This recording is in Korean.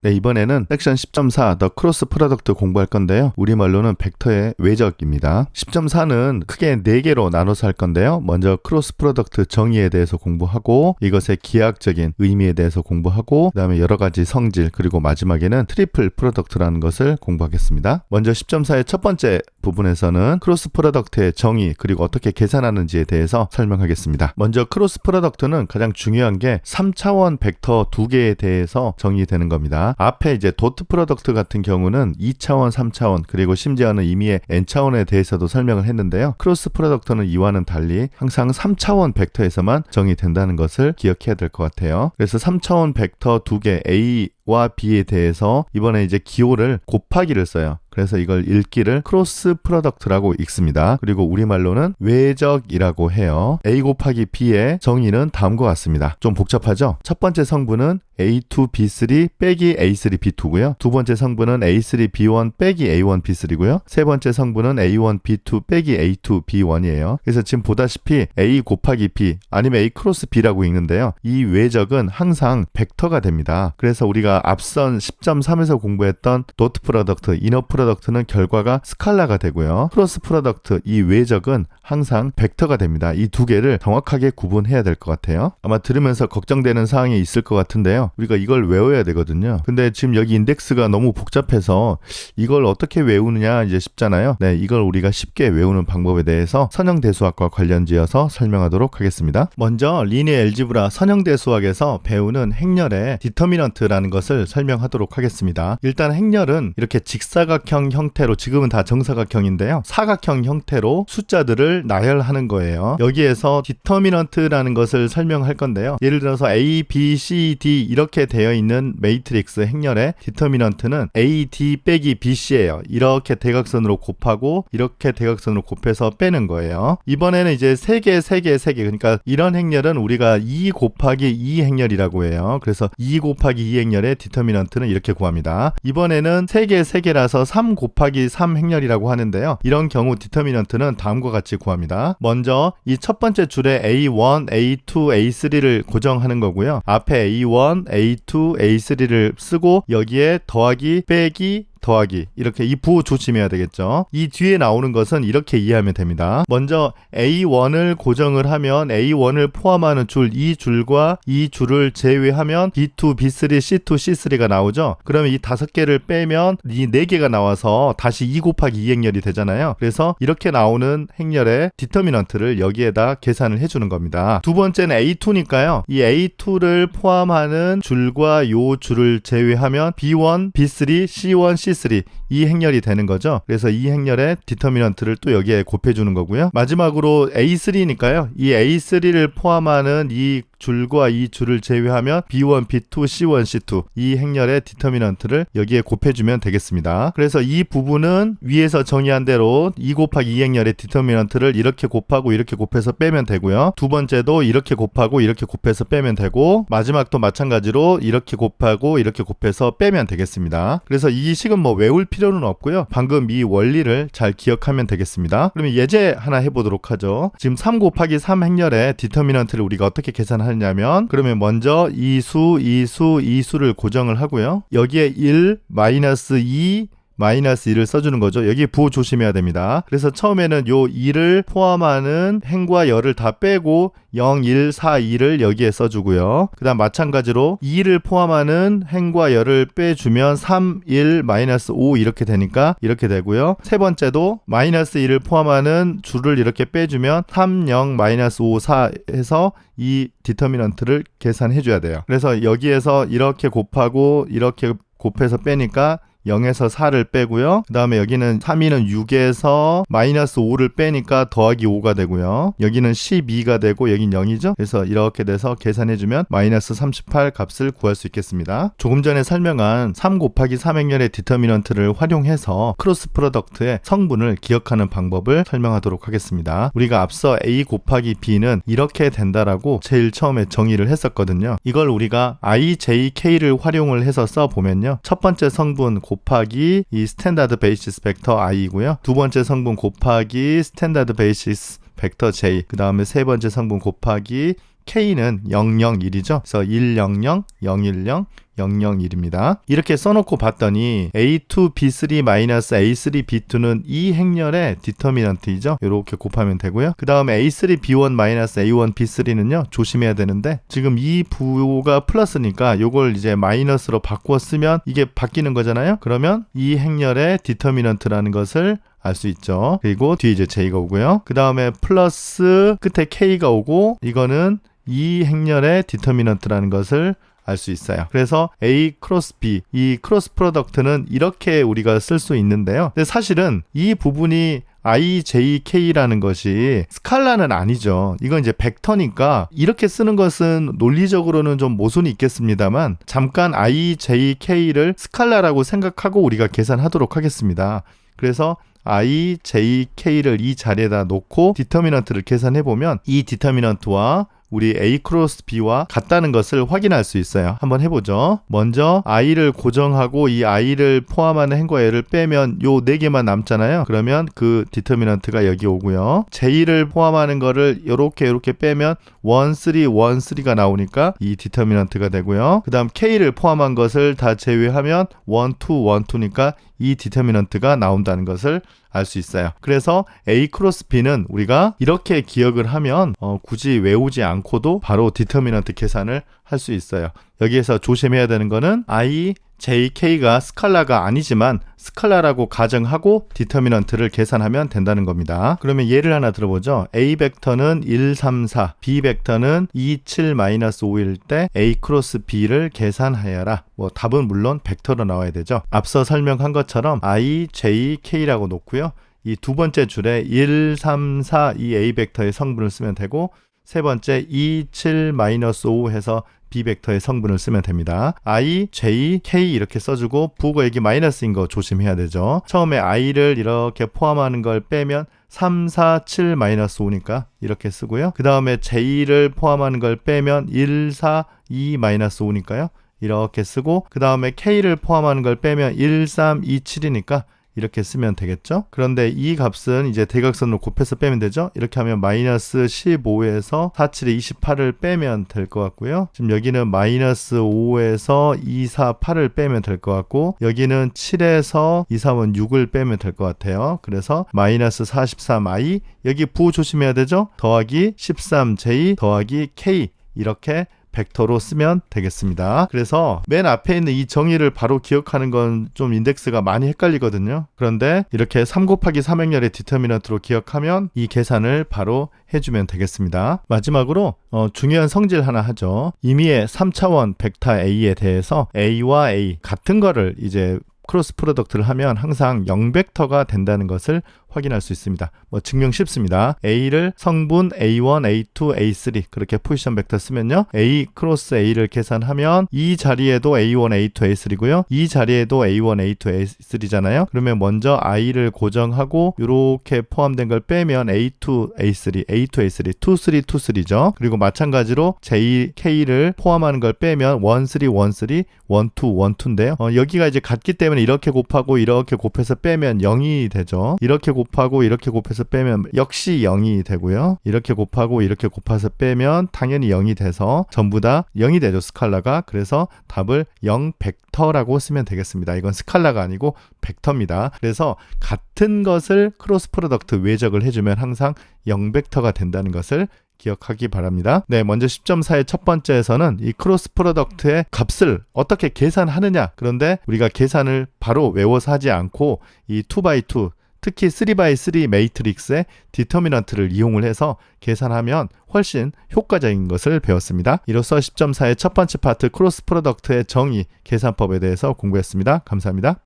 네, 이번에는 섹션 10.4 더 크로스 프로덕트 공부할 건데요. 우리말로는 벡터의 외적입니다. 10.4는 크게 4개로 나눠서 할 건데요. 먼저 크로스 프로덕트 정의에 대해서 공부하고 이것의 기하학적인 의미에 대해서 공부하고 그 다음에 여러 가지 성질 그리고 마지막에는 트리플 프로덕트라는 것을 공부하겠습니다. 먼저 10.4의 첫 번째 부분에서는 크로스 프로덕트의 정의 그리고 어떻게 계산하는지에 대해서 설명하겠습니다. 먼저 크로스 프로덕트는 가장 중요한 게 3차원 벡터 2개에 대해서 정의되는 겁니다. 앞에 이제 도트 프로덕트 같은 경우는 2차원, 3차원 그리고 심지어는 이미의 n차원에 대해서도 설명을 했는데요. 크로스 프로덕트는 이와는 달리 항상 3차원 벡터에서만 정의된다는 것을 기억해야 될 것 같아요. 그래서 3차원 벡터 2개 A와 B에 대해서 이번에 이제 기호를 곱하기를 써요. 그래서 이걸 읽기를 크로스 프로덕트라고 읽습니다. 그리고 우리말로는 외적이라고 해요. A 곱하기 B의 정의는 다음과 같습니다. 좀 복잡하죠? 첫 번째 성분은 A2, B3 빼기 A3, B2고요. 두 번째 성분은 A3, B1 빼기 A1, B3고요. 세 번째 성분은 A1, B2 빼기 A2, B1이에요. 그래서 지금 보다시피 A 곱하기 B 아니면 A 크로스 B라고 읽는데요. 이 외적은 항상 벡터가 됩니다. 그래서 우리가 앞선 10.3에서 공부했던 도트 프로덕트, 이너 프로덕트는 결과가 스칼라가 되고요. 크로스 프로덕트, 이 외적은 항상 벡터가 됩니다. 이 두 개를 정확하게 구분해야 될 것 같아요. 아마 들으면서 걱정되는 사항이 있을 것 같은데요. 우리가 이걸 외워야 되거든요. 근데 지금 여기 인덱스가 너무 복잡해서 이걸 어떻게 외우느냐 이제 쉽잖아요. 네, 이걸 우리가 쉽게 외우는 방법에 대해서 선형대수학과 관련지어서 설명하도록 하겠습니다. 먼저 리니어 엘지브라 선형대수학에서 배우는 행렬의 디터미넌트라는 것을 설명하도록 하겠습니다. 일단 행렬은 이렇게 직사각형 형태로, 지금은 다 정사각형인데요. 사각형 형태로 숫자들을 나열하는 거예요. 여기에서 디터미넌트라는 것을 설명할 건데요. 예를 들어서 A, B, C, D 이렇게 되어 있는 매트릭스 행렬의 디터미넌트는 A, D 빼기 B, C예요. 이렇게 대각선으로 곱하고 이렇게 대각선으로 곱해서 빼는 거예요. 이번에는 이제 3개 그러니까 이런 행렬은 우리가 2 곱하기 2 행렬이라고 해요. 그래서 2 곱하기 2 행렬의 디터미넌트는 이렇게 구합니다. 이번에는 3개라서 3 곱하기 3 행렬이라고 하는데요. 이런 경우 디터미넌트는 다음과 같이 구합니다. 먼저 이 첫 번째 줄에 A1, A2, A3를 고정하는 거고요. 앞에 A1, A2, A3를 쓰고 여기에 더하기, 빼기, 더하기 이렇게 이 부호 조심해야 되겠죠. 이 뒤에 나오는 것은 이렇게 이해하면 됩니다. 먼저 A1을 고정을 하면 A1을 포함하는 줄, 이 줄과 이 줄을 제외하면 B2, B3, C2, C3가 나오죠. 그러면 이 5개를 빼면 이 4개가 나와서 다시 2 곱하기 2 행렬이 되잖아요. 그래서 이렇게 나오는 행렬의 디터미넌트를 여기에다 계산을 해주는 겁니다. 두 번째는 A2니까요. 이 A2를 포함하는 줄과 요 줄을 제외하면 B1, B3, C1, C3 이 행렬이 되는 거죠. 그래서 이 행렬의 디터미넌트를 또 여기에 곱해주는 거고요. 마지막으로 A3니까요. 이 A3를 포함하는 이 줄과 이 줄을 제외하면 B1, B2, C1, C2 이 행렬의 디터미넌트를 여기에 곱해주면 되겠습니다. 그래서 이 부분은 위에서 정의한 대로 2 곱하기 2 행렬의 디터미넌트를 이렇게 곱하고 이렇게 곱해서 빼면 되고요. 두 번째도 이렇게 곱하고 이렇게 곱해서 빼면 되고 마지막도 마찬가지로 이렇게 곱하고 이렇게 곱해서 빼면 되겠습니다. 그래서 이 식은 뭐 외울 필요는 없고요. 방금 이 원리를 잘 기억하면 되겠습니다. 그러면 예제 하나 해보도록 하죠. 지금 3 곱하기 3 행렬의 디터미넌트를 우리가 어떻게 계산하냐면 그러면 먼저 이 수를 고정을 하고요. 여기에 1, 마이너스 2, 마이너스 1을 써주는 거죠. 여기 부호 조심해야 됩니다. 그래서 처음에는 요 2를 포함하는 행과 열을 다 빼고 0, 1, 4, 2를 여기에 써주고요. 그 다음 마찬가지로 2를 포함하는 행과 열을 빼주면 3, 1, 마이너스 5 이렇게 되니까 이렇게 되고요. 세 번째도 마이너스 1을 포함하는 줄을 이렇게 빼주면 3, 0, 마이너스 5, 4 해서 이 디터미넌트를 계산해 줘야 돼요. 그래서 여기에서 이렇게 곱하고 이렇게 곱해서 빼니까 0에서 4를 빼고요. 그 다음에 여기는 3위는 6에서 마이너스 5를 빼니까 더하기 5가 되고요. 여기는 12가 되고 여긴 0이죠. 그래서 이렇게 돼서 계산해주면 마이너스 38 값을 구할 수 있겠습니다. 조금 전에 설명한 3 곱하기 3행렬의 디터미넌트를 활용해서 크로스 프로덕트의 성분을 기억하는 방법을 설명하도록 하겠습니다. 우리가 앞서 A 곱하기 B는 이렇게 된다라고 제일 처음에 정의를 했었거든요. 이걸 우리가 IJK를 활용을 해서 써보면요. 첫 번째 성분 곱하기 이 스탠다드 베이시스 벡터 i고요. 두 번째 성분 곱하기 스탠다드 베이시스 벡터 j, 그 다음에 세 번째 성분 곱하기 K는 001이죠. 그래서 100, 010, 001입니다. 이렇게 써놓고 봤더니 A2, B3 A3, B2는 이 행렬의 디터미넌트이죠. 이렇게 곱하면 되고요. 그 다음에 A3, B1 A1, B3는요 조심해야 되는데, 지금 이 부호가 플러스니까 이걸 이제 마이너스로 바꾸어 쓰면 이게 바뀌는 거잖아요. 그러면 이 행렬의 디터미넌트라는 것을 알 수 있죠. 그리고 뒤에 이제 J가 오고요. 그 다음에 플러스 끝에 K가 오고, 이거는 이 행렬의 디터미넌트라는 것을 알 수 있어요. 그래서 A 크로스 B, 이 크로스 프로덕트는 이렇게 우리가 쓸 수 있는데요. 근데 사실은 이 부분이 IJK라는 것이 스칼라는 아니죠. 이건 이제 벡터니까 이렇게 쓰는 것은 논리적으로는 좀 모순이 있겠습니다만, 잠깐 IJK를 스칼라라고 생각하고 우리가 계산하도록 하겠습니다. 그래서 IJK를 이 자리에다 놓고 디터미넌트를 계산해보면 이 디터미넌트와 우리 A 크로스 B와 같다는 것을 확인할 수 있어요. 한번 해보죠. 먼저 I를 고정하고 이 I를 포함하는 행거애를 빼면 요 4개만 남잖아요. 그러면 그 디터미넌트가 여기 오고요. J를 포함하는 거를 요렇게 빼면 1, 3, 1, 3가 나오니까 이 디터미넌트가 되고요. 그 다음 K를 포함한 것을 다 제외하면 1, 2, 1, 2니까 이 디터미넌트가 나온다는 것을 알 수 있어요. 그래서 A 크로스 B는 우리가 이렇게 기억을 하면 굳이 외우지 않고도 바로 디터미넌트 계산을 할 수 있어요. 여기에서 조심해야 되는 거는 IJK가 스칼라가 아니지만 스칼라라고 가정하고 디터미넌트를 계산하면 된다는 겁니다. 그러면 예를 하나 들어보죠. A 벡터는 1, 3, 4, B 벡터는 2, 7, -5일 때 A 크로스 B를 계산하여라. 답은 물론 벡터로 나와야 되죠. 앞서 설명한 것처럼 IJK라고 놓고요. 이 두 번째 줄에 1, 3, 4 이 A 벡터의 성분을 쓰면 되고, 세 번째 2, 7, -5 해서 B 벡터의 성분을 쓰면 됩니다. I, J, K 이렇게 써주고 부호가 여기 마이너스인 거 조심해야 되죠. 처음에 I를 이렇게 포함하는 걸 빼면 3, 4, 7, -5니까 이렇게 쓰고요. 그 다음에 J를 포함하는 걸 빼면 1, 4, 2, -5니까요. 이렇게 쓰고, 그 다음에 K를 포함하는 걸 빼면 1, 3, 2, 7이니까 이렇게 쓰면 되겠죠. 그런데 이 값은 이제 대각선으로 곱해서 빼면 되죠. 이렇게 하면 -15에서 4, 7에 28을 빼면 될 것 같고요. 지금 여기는 -5에서 2, 4, 8을 빼면 될 것 같고, 여기는 7에서 2, 3은 6을 빼면 될 것 같아요. 그래서 -43i, 여기 부호 조심해야 되죠. 더하기 13j 더하기 k, 이렇게 벡터로 쓰면 되겠습니다. 그래서 맨 앞에 있는 이 정의를 바로 기억하는 건 좀 인덱스가 많이 헷갈리거든요. 그런데 이렇게 3 곱하기 3행렬의 디터미넌트로 기억하면 이 계산을 바로 해주면 되겠습니다. 마지막으로 중요한 성질 하나 하죠. 임의의 3차원 벡터 A에 대해서 A와 A 같은 거를 이제 크로스 프로덕트를 하면 항상 0벡터가 된다는 것을 확인할 수 있습니다. 증명 쉽습니다. A를 성분 A1, A2, A3 그렇게 포지션 벡터 쓰면요. A 크로스 A를 계산하면 이 자리에도 A1, A2, A3고요. 이 자리에도 A1, A2, A3잖아요. 그러면 먼저 I를 고정하고 이렇게 포함된 걸 빼면 A2, A3, A2, A3, 2, 3, 2, 3죠. 그리고 마찬가지로 J, K를 포함하는 걸 빼면 1, 3, 1, 3, 1, 2, 1, 2인데요. 여기가 이제 같기 때문에 이렇게 곱하고 이렇게 곱해서 빼면 0이 되죠. 이렇게 곱하고 이렇게 곱해서 빼면 역시 0이 되고요. 이렇게 곱하고 이렇게 곱해서 빼면 당연히 0이 돼서 전부 다 0이 되죠, 스칼라가. 그래서 답을 0 벡터라고 쓰면 되겠습니다. 이건 스칼라가 아니고 벡터입니다. 그래서 같은 것을 크로스 프로덕트 외적을 해주면 항상 0 벡터가 된다는 것을 기억하기 바랍니다. 네, 먼저 10.4의 첫 번째에서는 이 크로스 프로덕트의 값을 어떻게 계산하느냐, 그런데 우리가 계산을 바로 외워서 하지 않고 이 2x2 특히 3x3 매트릭스의 디터미넌트를 이용을 해서 계산하면 훨씬 효과적인 것을 배웠습니다. 이로써 10.4의 첫 번째 파트 크로스 프로덕트의 정의, 계산법에 대해서 공부했습니다. 감사합니다.